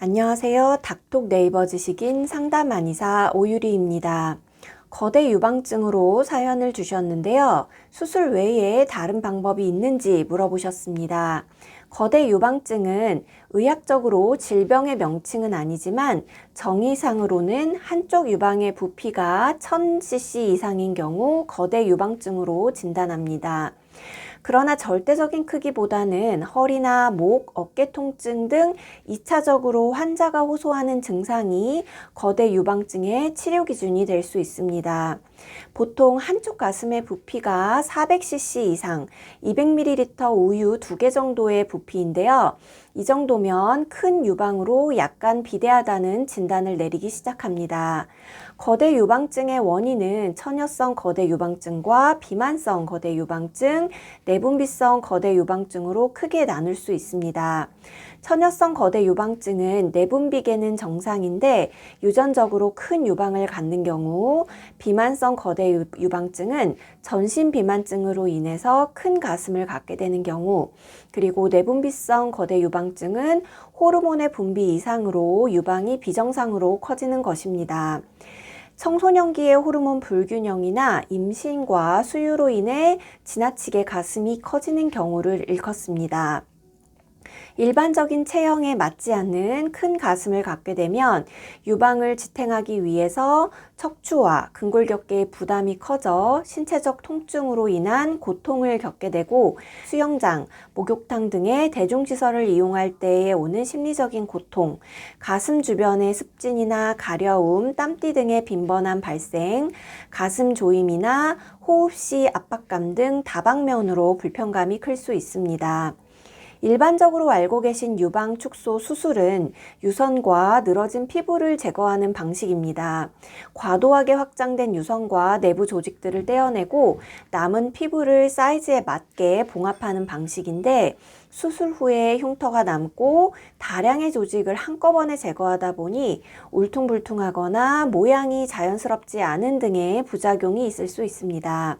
안녕하세요. 닥톡 네이버 지식인 상담 한의사 오유리입니다. 거대 유방증으로 사연을 주셨는데요. 수술 외에 다른 방법이 있는지 물어보셨습니다. 거대 유방증은 의학적으로 질병의 명칭은 아니지만 정의상으로는 한쪽 유방의 부피가 1000cc 이상인 경우 거대 유방증으로 진단합니다. 그러나 절대적인 크기보다는 허리나 목, 어깨 통증 등 2차적으로 환자가 호소하는 증상이 거대 유방증의 치료 기준이 될 수 있습니다. 보통 한쪽 가슴의 부피가 400cc 이상, 200ml 우유 2개 정도의 부피인데요. 이 정도면 큰 유방으로 약간 비대하다는 진단을 내리기 시작합니다. 거대 유방증의 원인은 천여성 거대 유방증과 비만성 거대 유방증, 내분비성 거대 유방증으로 크게 나눌 수 있습니다. 천여성 거대 유방증은 내분비계는 정상인데 유전적으로 큰 유방을 갖는 경우, 비만성 거대 유방증은 전신 비만증으로 인해서 큰 가슴을 갖게 되는 경우, 그리고 내분비성 거대 유방증은 호르몬의 분비 이상으로 유방이 비정상으로 커지는 것입니다. 청소년기의 호르몬 불균형이나 임신과 수유로 인해 지나치게 가슴이 커지는 경우를 일컫습니다. 일반적인 체형에 맞지 않는 큰 가슴을 갖게 되면 유방을 지탱하기 위해서 척추와 근골격계의 부담이 커져 신체적 통증으로 인한 고통을 겪게 되고 수영장, 목욕탕 등의 대중시설을 이용할 때에 오는 심리적인 고통, 가슴 주변의 습진이나 가려움, 땀띠 등의 빈번한 발생, 가슴 조임이나 호흡 시 압박감 등 다방면으로 불편감이 클 수 있습니다. 일반적으로 알고 계신 유방 축소 수술은 유선과 늘어진 피부를 제거하는 방식입니다. 과도하게 확장된 유선과 내부 조직들을 떼어내고 남은 피부를 사이즈에 맞게 봉합하는 방식인데 수술 후에 흉터가 남고 다량의 조직을 한꺼번에 제거하다 보니 울퉁불퉁하거나 모양이 자연스럽지 않은 등의 부작용이 있을 수 있습니다.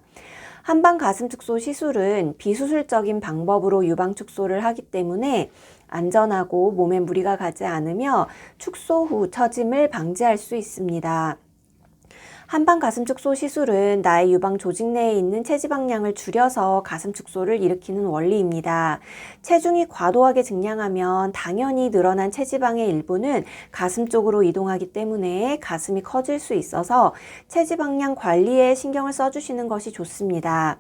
한방 가슴 축소 시술은 비수술적인 방법으로 유방 축소를 하기 때문에 안전하고 몸에 무리가 가지 않으며 축소 후 처짐을 방지할 수 있습니다. 한방 가슴 축소 시술은 나의 유방 조직 내에 있는 체지방량을 줄여서 가슴 축소를 일으키는 원리입니다. 체중이 과도하게 증량하면 당연히 늘어난 체지방의 일부는 가슴 쪽으로 이동하기 때문에 가슴이 커질 수 있어서 체지방량 관리에 신경을 써주시는 것이 좋습니다.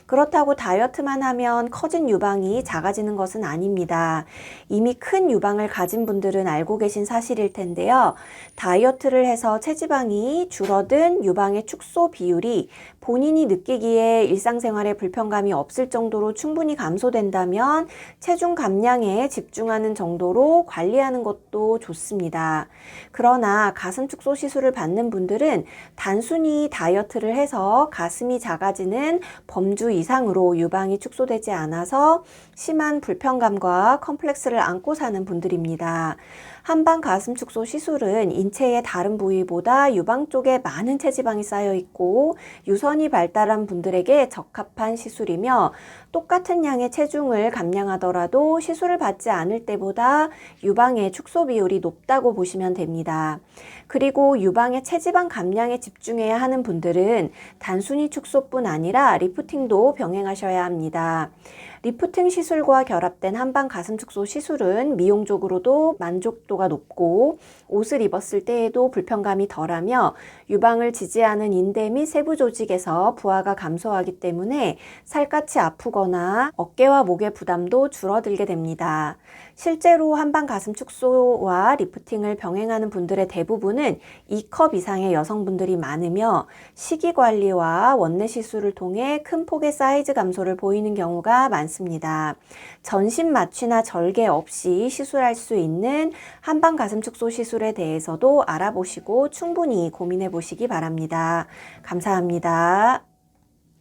그렇다고 다이어트만 하면 커진 유방이 작아지는 것은 아닙니다. 이미 큰 유방을 가진 분들은 알고 계신 사실일 텐데요. 다이어트를 해서 체지방이 줄어든 유방의 축소 비율이 본인이 느끼기에 일상생활에 불편감이 없을 정도로 충분히 감소된다면 체중 감량에 집중하는 정도로 관리하는 것도 좋습니다. 그러나 가슴 축소 시술을 받는 분들은 단순히 다이어트를 해서 가슴이 작아지는 범주 이상으로 유방이 축소되지 않아서 심한 불편감과 컴플렉스를 안고 사는 분들입니다. 한방 가슴 축소 시술은 인체의 다른 부위보다 유방 쪽에 많은 체지방이 쌓여 있고 유선이 발달한 분들에게 적합한 시술이며 똑같은 양의 체중을 감량하더라도 시술을 받지 않을 때보다 유방의 축소 비율이 높다고 보시면 됩니다. 그리고 유방의 체지방 감량에 집중해야 하는 분들은 단순히 축소뿐 아니라 리프팅도 병행하셔야 합니다. 리프팅 시술과 결합된 한방 가슴 축소 시술은 미용적으로도 만족도가 높고 옷을 입었을 때에도 불편감이 덜하며 유방을 지지하는 인대 및 세부 조직에서 부하가 감소하기 때문에 살갗이 아프거나 어깨와 목의 부담도 줄어들게 됩니다. 실제로 한방 가슴 축소와 리프팅을 병행하는 분들의 대부분은 2컵 이상의 여성분들이 많으며 식이 관리와 원내 시술을 통해 큰 폭의 사이즈 감소를 보이는 경우가 많습니다. 전신 마취나 절개 없이 시술할 수 있는 한방 가슴 축소 시술에 대해서도 알아보시고 충분히 고민해 보시기 바랍니다. 감사합니다.